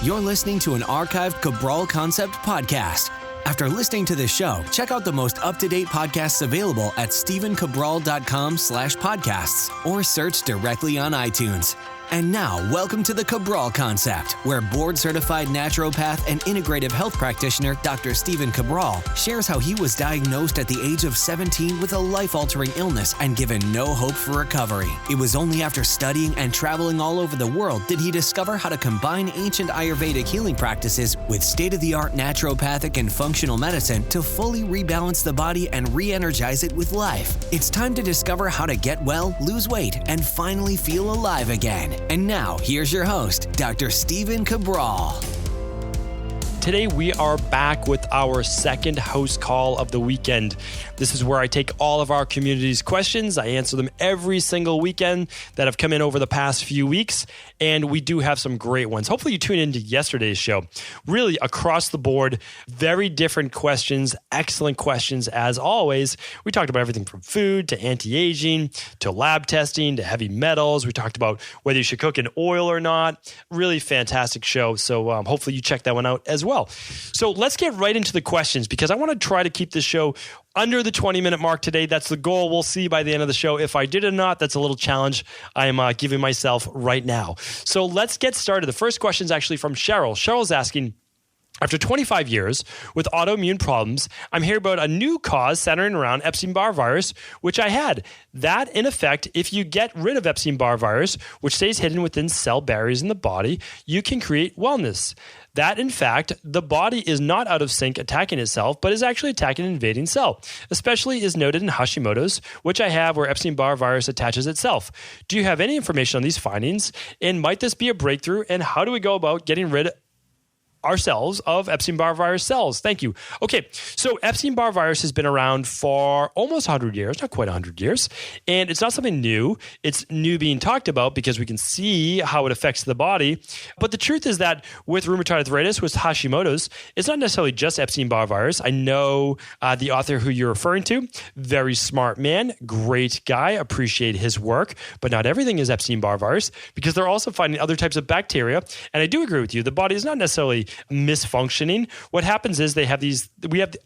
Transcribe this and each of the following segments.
You're listening to an archived Cabral Concept podcast. After listening to this show, check out the most up-to-date podcasts available at stephencabral.com/podcasts or search directly on iTunes. And now, welcome to the Cabral Concept, where board-certified naturopath and integrative health practitioner Dr. Stephen Cabral shares how he was diagnosed at the age of 17 with a life-altering illness and given no hope for recovery. It was only after studying and traveling all over the world did he discover how to combine ancient Ayurvedic healing practices with state-of-the-art naturopathic and functional medicine to fully rebalance the body and re-energize it with life. It's time to discover how to get well, lose weight, and finally feel alive again. And now, here's your host, Dr. Stephen Cabral. Today, we are back with our second host call of the weekend. This is where I take all of our community's questions. I answer them every single weekend that have come in over the past few weeks, and we do have some great ones. Hopefully, you tune into yesterday's show. Really, across the board, very different questions, excellent questions as always. We talked about everything from food to anti-aging to lab testing to heavy metals. We talked about whether you should cook in oil or not. Really fantastic show. So hopefully you check that one out as well. So let's get right into the questions because I want to try to keep this show under the 20-minute mark today. That's the goal. We'll see by the end of the show if I did or not. That's a little challenge I am giving myself right now. So let's get started. The first question is actually from Cheryl. Cheryl's asking, after 25 years with autoimmune problems, I'm hearing about a new cause centering around Epstein Barr Virus, which I had. That, in effect, if you get rid of Epstein Barr Virus, which stays hidden within cell barriers in the body, you can create wellness. That, in fact, the body is not out of sync attacking itself, but is actually attacking an invading cell, especially is noted in Hashimotos, which I have where Epstein Barr Virus attaches itself. Do you have any information on these findings? And might this be a breakthrough? And how do we go about getting rid ourselves of Epstein Barr Virus cells? Thank you. Okay, so Epstein Barr Virus has been around for almost 100 years, not quite 100 years, and it's not something new. It's new being talked about because we can see how it affects the body. But the truth is that with rheumatoid arthritis, with Hashimotos, it's not necessarily just Epstein Barr Virus. I know the author who you're referring to, very smart man, great guy, appreciate his work, but not everything is Epstein Barr Virus because they're also finding other types of bacteria. And I do agree with you. The body is not necessarily misfunctioning. What happens is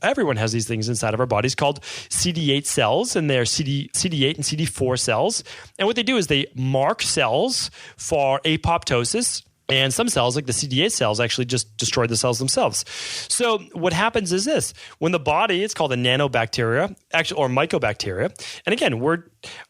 everyone has these things inside of our bodies called CD8 cells, and they're CD8 and CD4 cells. And what they do is they mark cells for apoptosis. And some cells, like the CD8 cells, actually just destroy the cells themselves. So what happens is this. When the body, it's called a nanobacteria, actually, or mycobacteria. And again,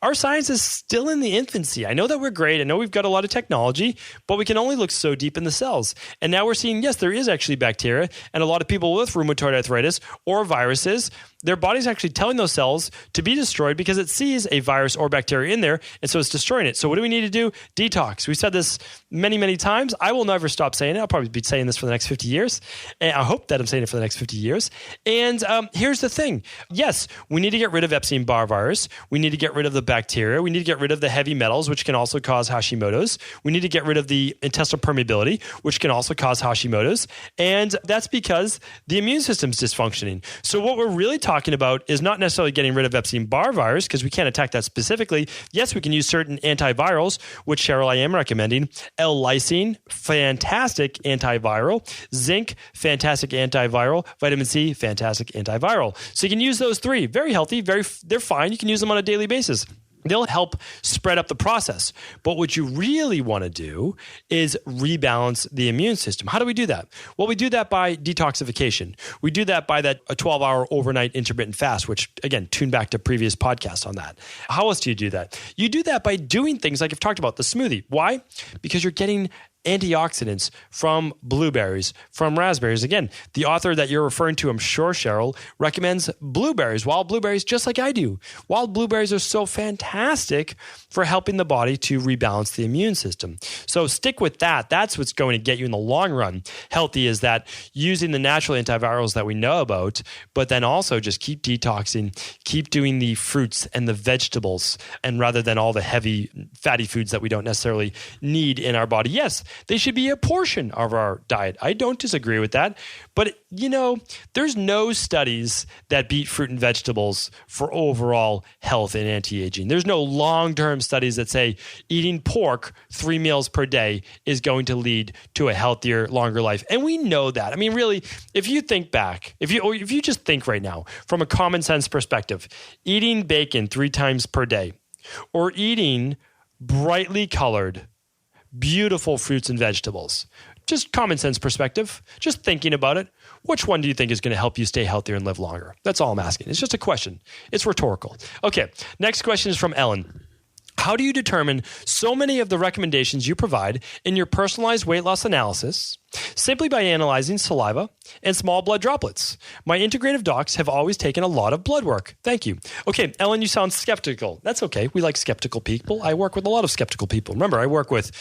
our science is still in the infancy. I know that we're great. I know we've got a lot of technology, but we can only look so deep in the cells. And now we're seeing, yes, there is actually bacteria. And a lot of people with rheumatoid arthritis or viruses, their body's actually telling those cells to be destroyed because it sees a virus or bacteria in there, and so it's destroying it. So what do we need to do? Detox. We said this many, many times. I will never stop saying it. I'll probably be saying this for the next 50 years. And I hope that I'm saying it for the next 50 years. And here's the thing. Yes, we need to get rid of Epstein Barr Virus. We need to get rid of the bacteria. We need to get rid of the heavy metals, which can also cause Hashimotos. We need to get rid of the intestinal permeability, which can also cause Hashimotos. And that's because the immune system's dysfunctioning. So what we're really talking about is not necessarily getting rid of Epstein Barr Virus because we can't attack that specifically. Yes, we can use certain antivirals, which Cheryl, I am recommending. L-lysine, fantastic antiviral. Zinc, fantastic antiviral. Vitamin C, fantastic antiviral. So you can use those three. Very healthy, they're fine. You can use them on a daily basis. They'll help spread up the process. But what you really want to do is rebalance the immune system. How do we do that? Well, we do that by detoxification. We do that by a 12-hour overnight intermittent fast, which, again, tune back to previous podcasts on that. How else do you do that? You do that by doing things like I've talked about, the smoothie. Why? Because you're getting antioxidants from blueberries, from raspberries. Again, the author that you're referring to, I'm sure, Cheryl, recommends blueberries, wild blueberries, just like I do. Wild blueberries are so fantastic for helping the body to rebalance the immune system. So stick with that. That's what's going to get you in the long run healthy, is that using the natural antivirals that we know about, but then also just keep detoxing, keep doing the fruits and the vegetables, and rather than all the heavy fatty foods that we don't necessarily need in our body. Yes, They should be a portion of our diet. I don't disagree with that. But, there's no studies that beat fruit and vegetables for overall health and anti-aging. There's no long-term studies that say eating pork 3 meals per day is going to lead to a healthier, longer life. And we know that. I mean, really, if you think back, if you just think right now from a common sense perspective, eating bacon 3 times per day or eating brightly colored, beautiful fruits and vegetables, just common sense perspective, just thinking about it, which one do you think is going to help you stay healthier and live longer? That's all I'm asking. It's just a question. It's rhetorical. Okay, next question is from Ellen. How do you determine so many of the recommendations you provide in your personalized weight loss analysis simply by analyzing saliva and small blood droplets? My integrative docs have always taken a lot of blood work. Thank you. Okay, Ellen, you sound skeptical. That's okay. We like skeptical people. I work with a lot of skeptical people. Remember, I work with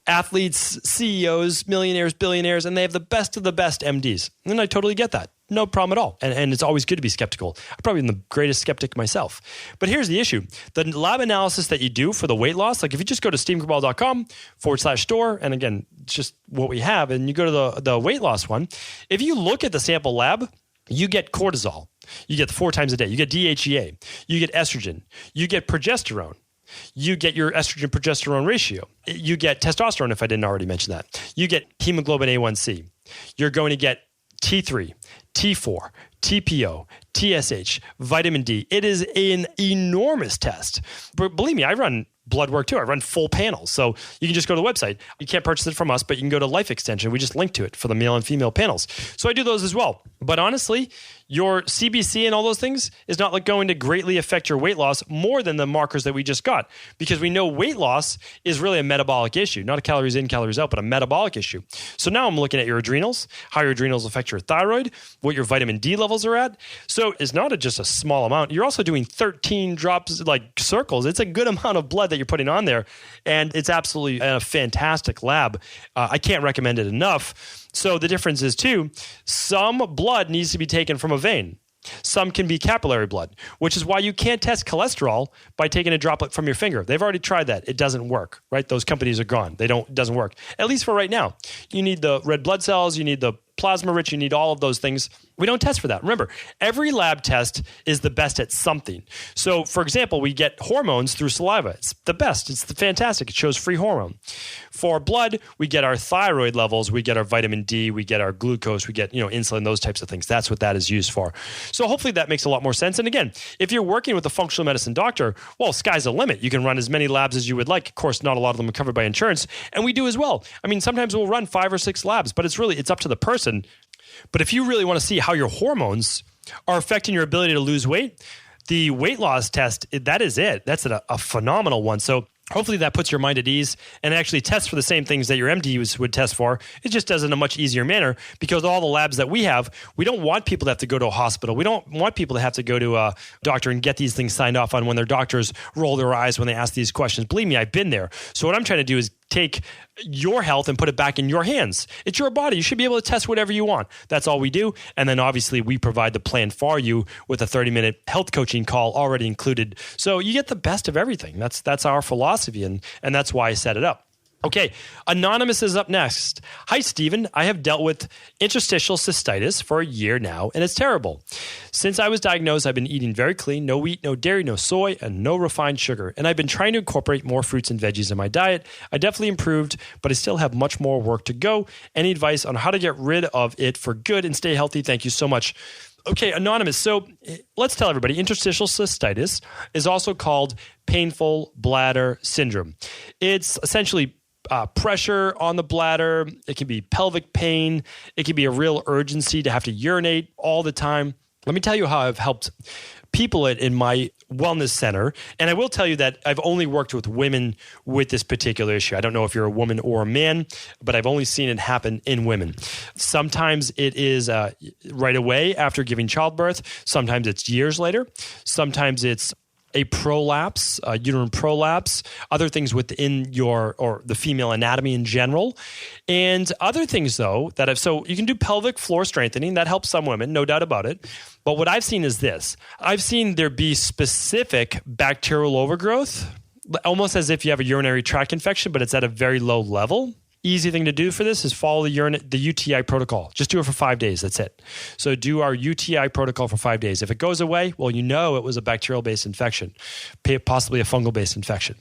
athletes, CEOs, millionaires, billionaires, and they have the best of the best MDs. And I totally get that. No problem at all. And it's always good to be skeptical. I'm probably the greatest skeptic myself. But here's the issue. The lab analysis that you do for the weight loss, like if you just go to stephencabral.com/store, and again, it's just what we have, and you go to the weight loss one, if you look at the sample lab, you get cortisol. You get 4 times a day. You get DHEA. You get estrogen. You get progesterone. You get your estrogen-progesterone ratio. You get testosterone, if I didn't already mention that. You get hemoglobin A1C. You're going to get T3, T4, TPO, TSH, vitamin D. It is an enormous test. But believe me, I run blood work too. I run full panels. So you can just go to the website. You can't purchase it from us, but you can go to Life Extension. We just link to it for the male and female panels. So I do those as well. But honestly, your CBC and all those things is not like going to greatly affect your weight loss more than the markers that we just got, because we know weight loss is really a metabolic issue, not a calories in, calories out, but a metabolic issue. So now I'm looking at your adrenals, how your adrenals affect your thyroid, what your vitamin D levels are at. So it's not just a small amount. You're also doing 13 drops, like circles. It's a good amount of blood that you're putting on there. And it's absolutely a fantastic lab. I can't recommend it enough. So the difference is too, some blood needs to be taken from a vein. Some can be capillary blood, which is why you can't test cholesterol by taking a droplet from your finger. They've already tried that. It doesn't work, right? Those companies are gone. It doesn't work. At least for right now. You need the red blood cells, you need the plasma rich, you need all of those things. We don't test for that. Remember, every lab test is the best at something. So, for example, we get hormones through saliva. It's the best. It's fantastic. It shows free hormone. For blood, we get our thyroid levels, we get our vitamin D, we get our glucose, we get, insulin, those types of things. That's what that is used for. So hopefully that makes a lot more sense. And again, if you're working with a functional medicine doctor, well, sky's the limit. You can run as many labs as you would like. Of course, not a lot of them are covered by insurance, and we do as well. I mean, sometimes we'll run 5 or 6 labs, but it's up to the person. But if you really want to see how your hormones are affecting your ability to lose weight, the weight loss test, that is it. That's a phenomenal one. So hopefully that puts your mind at ease and actually tests for the same things that your MD would test for. It just does it in a much easier manner, because all the labs that we have, we don't want people to have to go to a hospital. We don't want people to have to go to a doctor and get these things signed off on when their doctors roll their eyes when they ask these questions. Believe me, I've been there. So what I'm trying to do is take your health and put it back in your hands. It's your body. You should be able to test whatever you want. That's all we do. And then obviously we provide the plan for you with a 30-minute health coaching call already included. So you get the best of everything. That's our philosophy, and that's why I set it up. Okay, Anonymous is up next. Hi, Stephen. I have dealt with interstitial cystitis for a year now, and it's terrible. Since I was diagnosed, I've been eating very clean, no wheat, no dairy, no soy, and no refined sugar. And I've been trying to incorporate more fruits and veggies in my diet. I definitely improved, but I still have much more work to go. Any advice on how to get rid of it for good and stay healthy? Thank you so much. Okay, Anonymous. So let's tell everybody, interstitial cystitis is also called painful bladder syndrome. It's essentially pressure on the bladder. It can be pelvic pain. It can be a real urgency to have to urinate all the time. Let me tell you how I've helped people in my wellness center. And I will tell you that I've only worked with women with this particular issue. I don't know if you're a woman or a man, but I've only seen it happen in women. Sometimes it is right away after giving childbirth. Sometimes it's years later. Sometimes it's a prolapse, a uterine prolapse, other things within or the female anatomy in general. And other things though, so you can do pelvic floor strengthening. That helps some women, no doubt about it. But what I've seen is this. I've seen there be specific bacterial overgrowth, almost as if you have a urinary tract infection, but it's at a very low level. easy thing to do for this is follow the UTI protocol. Just do it for 5 days. That's it. So do our UTI protocol for 5 days. If it goes away, well, you know it was a bacterial-based infection, possibly a fungal-based infection.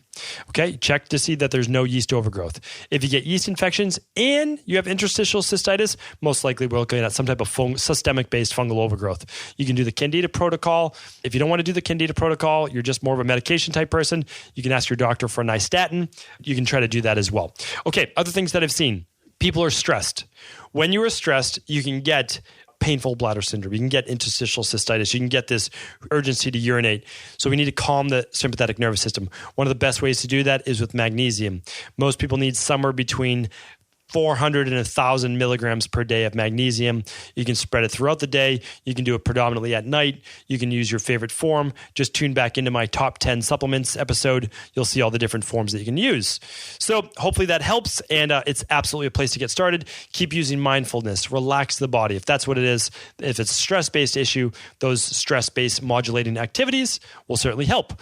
Okay, check to see that there's no yeast overgrowth. If you get yeast infections and you have interstitial cystitis, most likely we're looking at some type of systemic-based fungal overgrowth. You can do the Candida protocol. If you don't want to do the Candida protocol, you're just more of a medication type person, you can ask your doctor for a nystatin. You can try to do that as well. Okay, other things that I've seen. People are stressed. When you are stressed, you can get painful bladder syndrome. You can get interstitial cystitis. You can get this urgency to urinate. So we need to calm the sympathetic nervous system. One of the best ways to do that is with magnesium. Most people need somewhere between 400 and 1,000 milligrams per day of magnesium. You can spread it throughout the day. You can do it predominantly at night. You can use your favorite form. Just tune back into my top 10 supplements episode. You'll see all the different forms that you can use. So hopefully that helps, and it's absolutely a place to get started. Keep using mindfulness. Relax the body. If that's what it is, if it's a stress-based issue, those stress-based modulating activities will certainly help.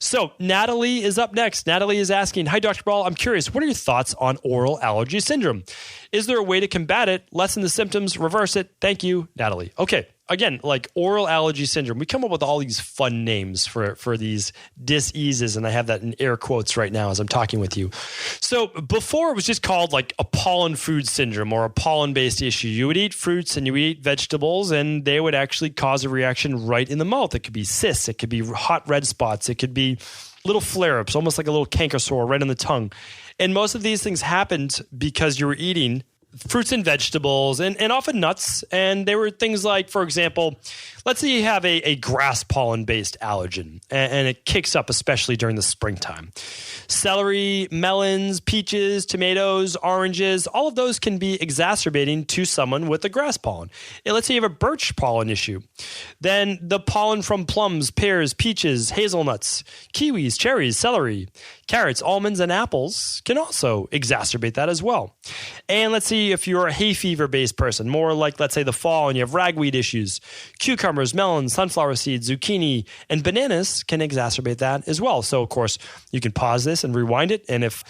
So Natalie is up next. Natalie is asking, hi, Dr. Cabral, I'm curious, what are your thoughts on oral allergy syndrome? Is there a way to combat it, lessen the symptoms, reverse it? Thank you, Natalie. Okay, again, like oral allergy syndrome, we come up with all these fun names for these diseases, and I have that in air quotes right now as I'm talking with you. So before it was just called like a pollen food syndrome or a pollen-based issue. You would eat fruits and you would eat vegetables, and they would actually cause a reaction right in the mouth. It could be cysts, it could be hot red spots, it could be little flare-ups, almost like a little canker sore right on the tongue. And most of these things happened because you were eating fruits and vegetables and often nuts. And they were things like, for example, let's say you have a grass pollen-based allergen and it kicks up, especially during the springtime. Celery, melons, peaches, tomatoes, oranges, all of those can be exacerbating to someone with a grass pollen. And let's say you have a birch pollen issue. Then the pollen from plums, pears, peaches, hazelnuts, kiwis, cherries, celery, carrots, almonds, and apples can also exacerbate that as well. And let's see if you're a hay fever-based person, more like, let's say, the fall and you have ragweed issues. Cucumbers, melons, sunflower seeds, zucchini, and bananas can exacerbate that as well. So, of course, you can pause this and rewind it. And if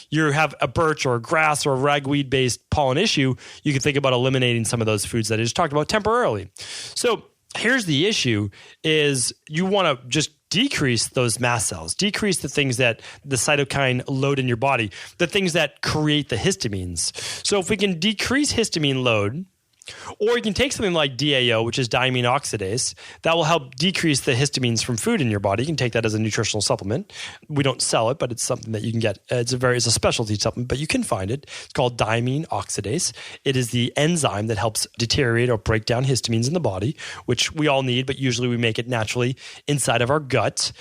you have a birch or a grass or a ragweed-based pollen issue, you can think about eliminating some of those foods that I just talked about temporarily. So here's the issue is you want to just decrease those mast cells, decrease the things that the cytokine load in your body, the things that create the histamines. So if we can decrease histamine load, or you can take something like DAO, which is diamine oxidase, that will help decrease the histamines from food in your body. You can take that as a nutritional supplement. We don't sell it, but it's something that you can get. It's a specialty supplement, but you can find it. It's called diamine oxidase. It is the enzyme that helps deteriorate or break down histamines in the body, which we all need, but usually we make it naturally inside of our gut.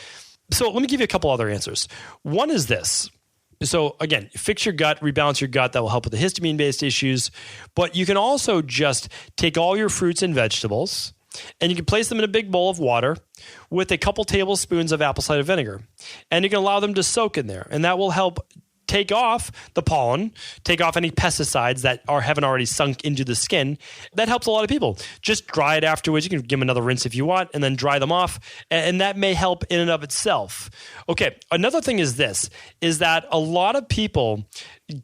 So let me give you a couple other answers. One is this. So again, fix your gut, rebalance your gut. That will help with the histamine-based issues. But you can also just take all your fruits and vegetables and you can place them in a big bowl of water with a couple tablespoons of apple cider vinegar. And you can allow them to soak in there. And that will help take off the pollen, take off any pesticides that haven't already sunk into the skin. That helps a lot of people. Just dry it afterwards. You can give them another rinse if you want, and then dry them off. And that may help in and of itself. Okay, another thing is this, is that a lot of people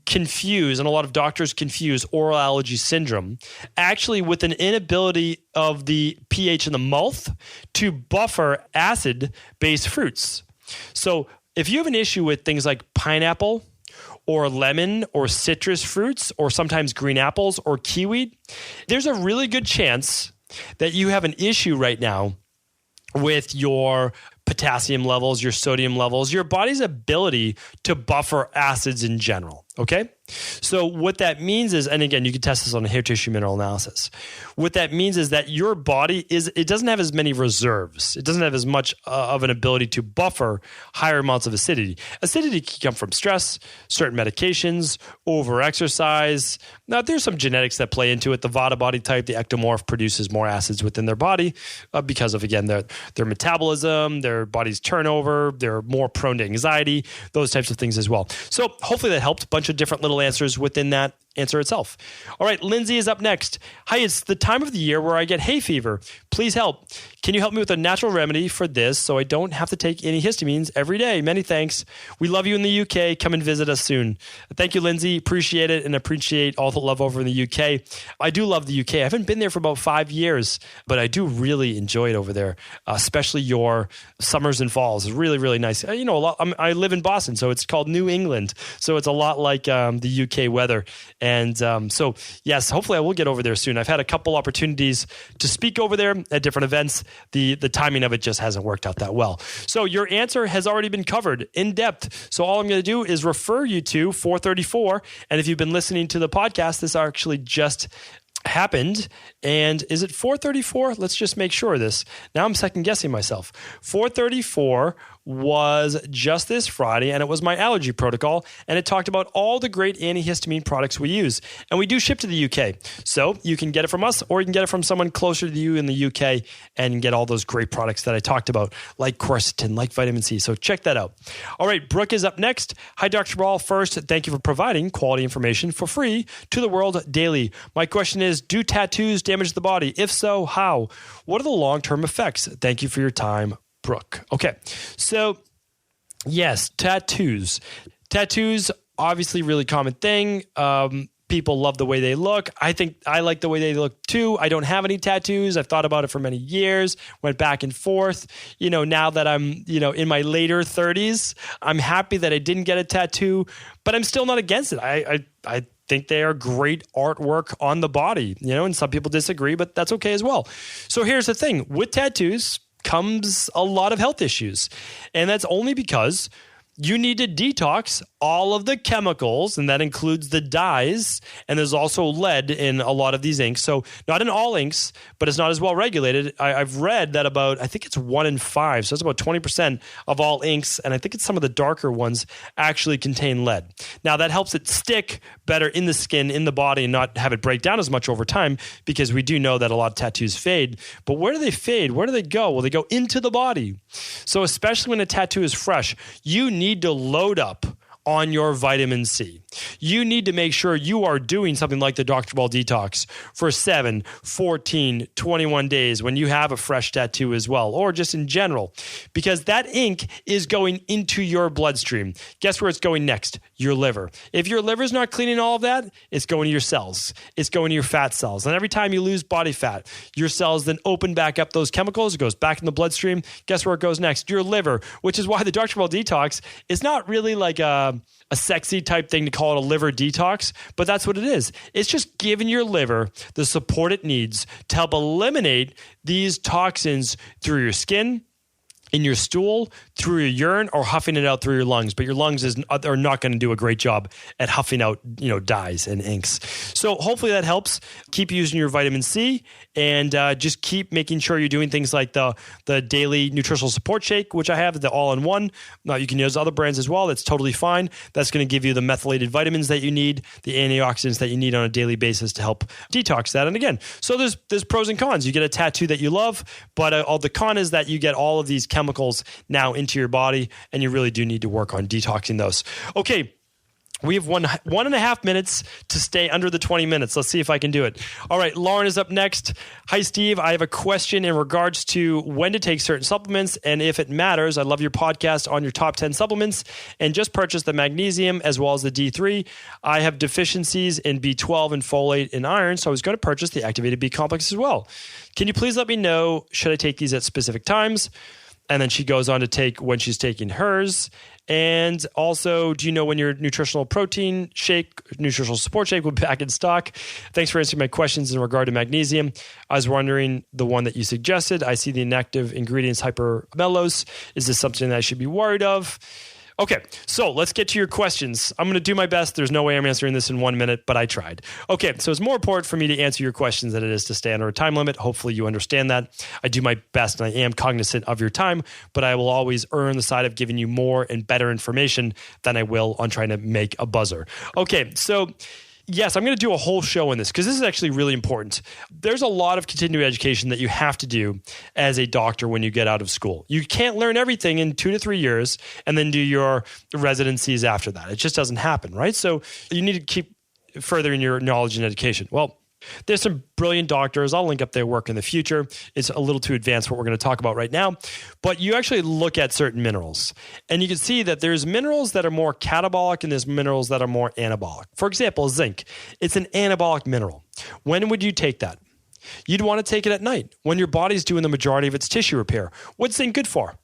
confuse, and a lot of doctors confuse oral allergy syndrome actually with an inability of the pH in the mouth to buffer acid-based fruits. So if you have an issue with things like pineapple, or lemon or citrus fruits, or sometimes green apples or kiwi, there's a really good chance that you have an issue right now with your potassium levels, your sodium levels, your body's ability to buffer acids in general. Okay? So what that means is, and again, you can test this on a hair tissue mineral analysis. What that means is that your body it doesn't have as many reserves. It doesn't have as much of an ability to buffer higher amounts of acidity. Acidity can come from stress, certain medications, over-exercise. Now, there's some genetics that play into it. The Vata body type, the ectomorph, produces more acids within their body because of, again, their metabolism, their body's turnover. They're more prone to anxiety, those types of things as well. So hopefully that helped. A bunch bunch of different little answers within that answer itself. All right, Lindsay is up next. Hi, it's the time of the year where I get hay fever. Please help. Can you help me with a natural remedy for this so I don't have to take any histamines every day? Many thanks. We love you in the UK. Come and visit us soon. Thank you, Lindsay. Appreciate it and appreciate all the love over in the UK. I do love the UK. I haven't been there for about 5 years, but I do really enjoy it over there, especially your summers and falls. It's really, really nice. You know, I live in Boston, so it's called New England. So it's a lot like the UK weather. And so, yes, hopefully I will get over there soon. I've had a couple opportunities to speak over there at different events. The timing of it just hasn't worked out that well. So your answer has already been covered in depth. So all I'm going to do is refer you to 434. And if you've been listening to the podcast, this actually just happened. And is it 434? Let's just make sure of this. Now I'm second guessing myself. 434 was just this Friday, and it was my allergy protocol, and it talked about all the great antihistamine products we use. And we do ship to the UK. So you can get it from us, or you can get it from someone closer to you in the UK and get all those great products that I talked about, like quercetin, like vitamin C. So check that out. All right, Brooke is up next. Hi, Dr. Cabral. First, thank you for providing quality information for free to the world daily. My question is, do tattoos damage the body? If so, how? What are the long-term effects? Thank you for your time, Brooke. Okay, so yes, tattoos. Tattoos, obviously really common thing. People love the way they look. I think I like the way they look too. I don't have any tattoos. I've thought about it for many years, went back and forth. You know, now that I'm, in my later 30s, I'm happy that I didn't get a tattoo, but I'm still not against it. I think they are great artwork on the body, and some people disagree, but that's okay as well. So here's the thing. With tattoos comes a lot of health issues, and that's only because you need to detox all of the chemicals, and that includes the dyes, and there's also lead in a lot of these inks. So not in all inks, but it's not as well regulated. I've read that I think it's 1 in 5, so it's about 20% of all inks, and I think it's some of the darker ones actually contain lead. Now that helps it stick better in the skin, in the body, and not have it break down as much over time, because we do know that a lot of tattoos fade. But where do they fade? Where do they go? Well, they go into the body. So especially when a tattoo is fresh, you need to load up on your vitamin C. You need to make sure you are doing something like the Dr. Ball Detox for 7, 14, 21 days when you have a fresh tattoo as well, or just in general, because that ink is going into your bloodstream. Guess where it's going next? Your liver. If your liver's not cleaning all of that, it's going to your cells. It's going to your fat cells. And every time you lose body fat, your cells then open back up those chemicals. It goes back in the bloodstream. Guess where it goes next? Your liver, which is why the Dr. Ball Detox is not really like a sexy type thing to call it a liver detox, but that's what it is. It's just giving your liver the support it needs to help eliminate these toxins through your skin, in your stool, through your urine, or huffing it out through your lungs. But your lungs are not going to do a great job at huffing out, dyes and inks. So hopefully that helps. Keep using your vitamin C, and just keep making sure you're doing things like the daily nutritional support shake, which I have, the all-in-one. Now you can use other brands as well. That's totally fine. That's going to give you the methylated vitamins that you need, the antioxidants that you need on a daily basis to help detox that. And again, so there's pros and cons. You get a tattoo that you love, but the con is that you get all of these chemicals now into your body, and you really do need to work on detoxing those. Okay. We have one and a half minutes to stay under the 20 minutes. Let's see if I can do it. All right, Lauren is up next. Hi, Steve. I have a question in regards to when to take certain supplements and if it matters. I love your podcast on your top 10 supplements and just purchased the magnesium as well as the D3. I have deficiencies in B12 and folate and iron, so I was going to purchase the activated B complex as well. Can you please let me know, should I take these at specific times? And then she goes on to take when she's taking hers. And also, do you know when your nutritional support shake will be back in stock? Thanks for answering my questions in regard to magnesium. I was wondering the one that you suggested. I see the inactive ingredients hypermellose. Is this something that I should be worried of? Okay, so let's get to your questions. I'm going to do my best. There's no way I'm answering this in 1 minute, but I tried. Okay, so it's more important for me to answer your questions than it is to stay under a time limit. Hopefully you understand that. I do my best, and I am cognizant of your time, but I will always err on the side of giving you more and better information than I will on trying to make a buzzer. Okay, so Yes, I'm going to do a whole show on this because this is actually really important. There's a lot of continuing education that you have to do as a doctor when you get out of school. You can't learn everything in 2 to 3 years and then do your residencies after that. It just doesn't happen, right? So you need to keep furthering your knowledge and education. Well, there's some brilliant doctors. I'll link up their work in the future. It's a little too advanced for what we're going to talk about right now. But you actually look at certain minerals. And you can see that there's minerals that are more catabolic and there's minerals that are more anabolic. For example, zinc. It's an anabolic mineral. When would you take that? You'd want to take it at night when your body's doing the majority of its tissue repair. What's zinc good for?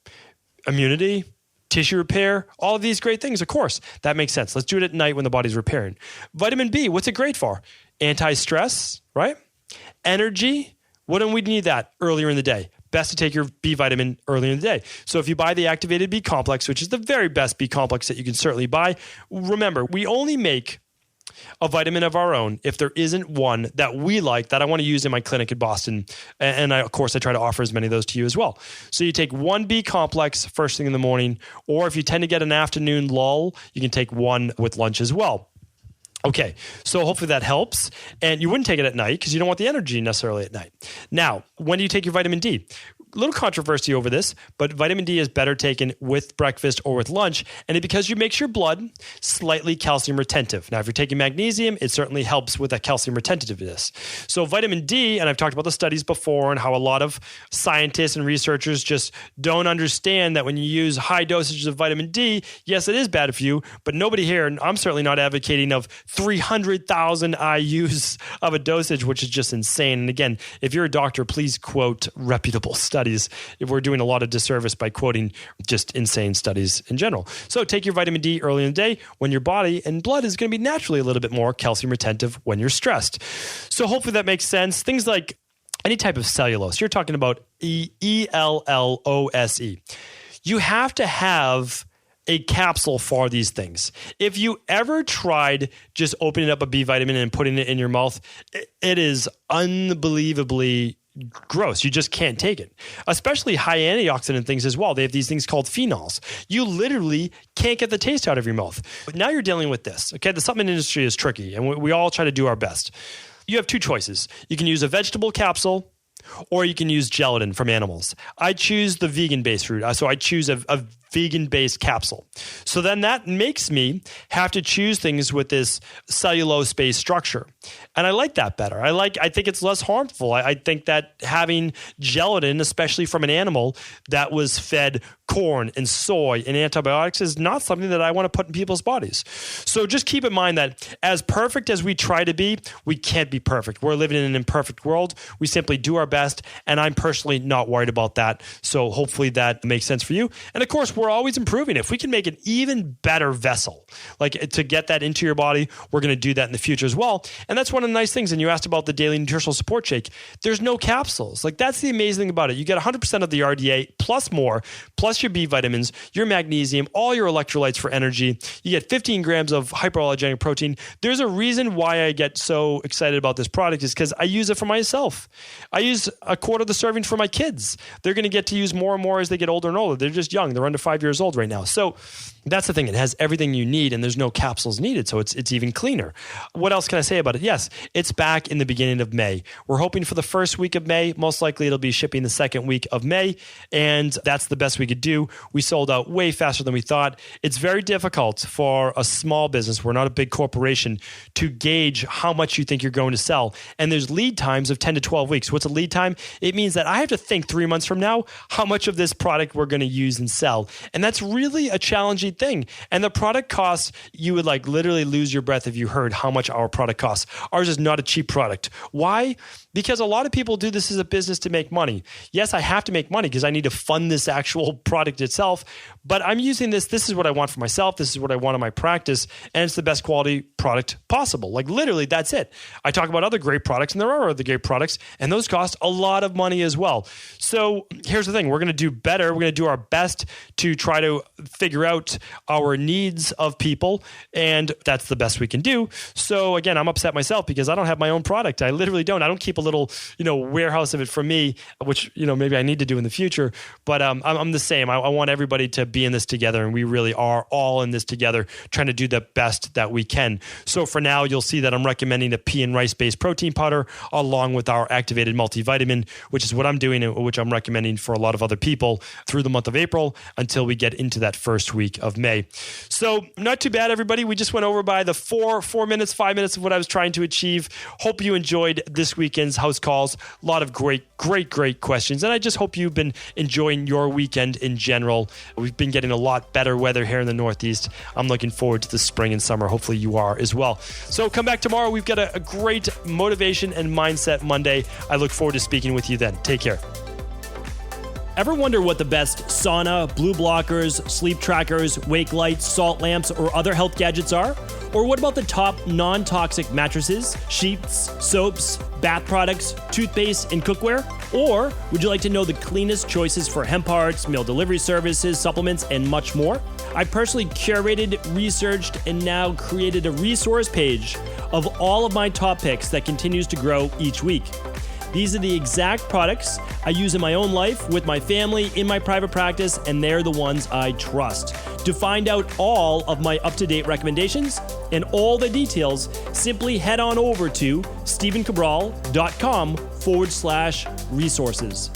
Immunity, tissue repair, all of these great things, of course. That makes sense. Let's do it at night when the body's repairing. Vitamin B, what's it great for? Anti-stress, right? Energy. Wouldn't we need that earlier in the day? Best to take your B vitamin earlier in the day. So if you buy the activated B complex, which is the very best B complex that you can certainly buy, remember, we only make a vitamin of our own if there isn't one that we like that I want to use in my clinic in Boston. And of course, I try to offer as many of those to you as well. So you take one B complex first thing in the morning, or if you tend to get an afternoon lull, you can take one with lunch as well. Okay, so hopefully that helps. And you wouldn't take it at night because you don't want the energy necessarily at night. Now, when do you take your vitamin D? A little controversy over this, but vitamin D is better taken with breakfast or with lunch, and it because you makes your blood slightly calcium retentive. Now, if you're taking magnesium, it certainly helps with that calcium retentiveness. So vitamin D, and I've talked about the studies before and how a lot of scientists and researchers just don't understand that when you use high dosages of vitamin D, yes, it is bad for you, but nobody here, and I'm certainly not advocating of 300,000 IUs of a dosage, which is just insane. And again, if you're a doctor, please quote reputable studies. If we're doing a lot of disservice by quoting just insane studies in general. So take your vitamin D early in the day when your body and blood is going to be naturally a little bit more calcium retentive when you're stressed. So hopefully that makes sense. Things like any type of cellulose. You're talking about ELLOSE. You have to have a capsule for these things. If you ever tried just opening up a B vitamin and putting it in your mouth, it is unbelievably gross. You just can't take it. Especially high antioxidant things as well. They have these things called phenols. You literally can't get the taste out of your mouth. But now you're dealing with this. Okay, the supplement industry is tricky and we all try to do our best. You have two choices. You can use a vegetable capsule or you can use gelatin from animals. I choose the vegan-based route. So I choose a vegan-based capsule. So then that makes me have to choose things with this cellulose-based structure. And I like that better. I think it's less harmful. I think that having gelatin, especially from an animal that was fed corn and soy and antibiotics, is not something that I want to put in people's bodies. So just keep in mind that as perfect as we try to be, we can't be perfect. We're living in an imperfect world. We simply do our best, and I'm personally not worried about that. So hopefully that makes sense for you. And of course, we're always improving. If we can make an even better vessel, like to get that into your body, we're going to do that in the future as well. And that's one of the nice things. And you asked about the daily nutritional support shake. There's no capsules. Like that's the amazing thing about it. You get 100% of the RDA plus more, plus your B vitamins, your magnesium, all your electrolytes for energy. You get 15 grams of hyperallergenic protein. There's a reason why I get so excited about this product is because I use it for myself. I use a quarter of the serving for my kids. They're going to get to use more and more as they get older and older. They're just young. They're under 5 years old right now. So that's the thing. It has everything you need and there's no capsules needed. So it's even cleaner. What else can I say about it? Yes, it's back in the beginning of May. We're hoping for the first week of May. Most likely it'll be shipping the second week of May. And that's the best we could do. We sold out way faster than we thought. It's very difficult for a small business. We're not a big corporation to gauge how much you think you're going to sell. And there's lead times of 10 to 12 weeks. What's a lead time? It means that I have to think 3 months from now how much of this product we're going to use and sell. And that's really a challenging thing. And the product costs, you would like literally lose your breath if you heard how much our product costs. Ours is not a cheap product. Why? Because a lot of people do this as a business to make money. Yes, I have to make money because I need to fund this actual product itself, but I'm using this. This is what I want for myself. This is what I want in my practice, and it's the best quality product possible. Like literally, that's it. I talk about other great products, and there are other great products, and those cost a lot of money as well. So here's the thing. We're going to do better. We're going to do our best to to try to figure out our needs of people, and that's the best we can do. So again, I'm upset myself because I don't have my own product. I literally don't. I don't keep a little, warehouse of it for me, which, maybe I need to do in the future. But I'm the same. I want everybody to be in this together, and we really are all in this together, trying to do the best that we can. So for now, you'll see that I'm recommending a pea and rice-based protein powder along with our activated multivitamin, which is what I'm doing and which I'm recommending for a lot of other people through the month of April until we get into that first week of May. So not too bad, everybody. We just went over by the 5 minutes of what I was trying to achieve. Hope you enjoyed this weekend's house calls. A lot of great questions. And I just hope you've been enjoying your weekend in general. We've been getting a lot better weather here in the Northeast. I'm looking forward to the spring and summer. Hopefully you are as well. So come back tomorrow. We've got a great Motivation and Mindset Monday. I look forward to speaking with you then. Take care. Ever wonder what the best sauna, blue blockers, sleep trackers, wake lights, salt lamps, or other health gadgets are? Or what about the top non-toxic mattresses, sheets, soaps, bath products, toothpaste, and cookware? Or would you like to know the cleanest choices for hemp parts, meal delivery services, supplements, and much more? I personally curated, researched, and now created a resource page of all of my top picks that continues to grow each week. These are the exact products I use in my own life, with my family, in my private practice, and they're the ones I trust. To find out all of my up-to-date recommendations and all the details, simply head on over to stephencabral.com/resources.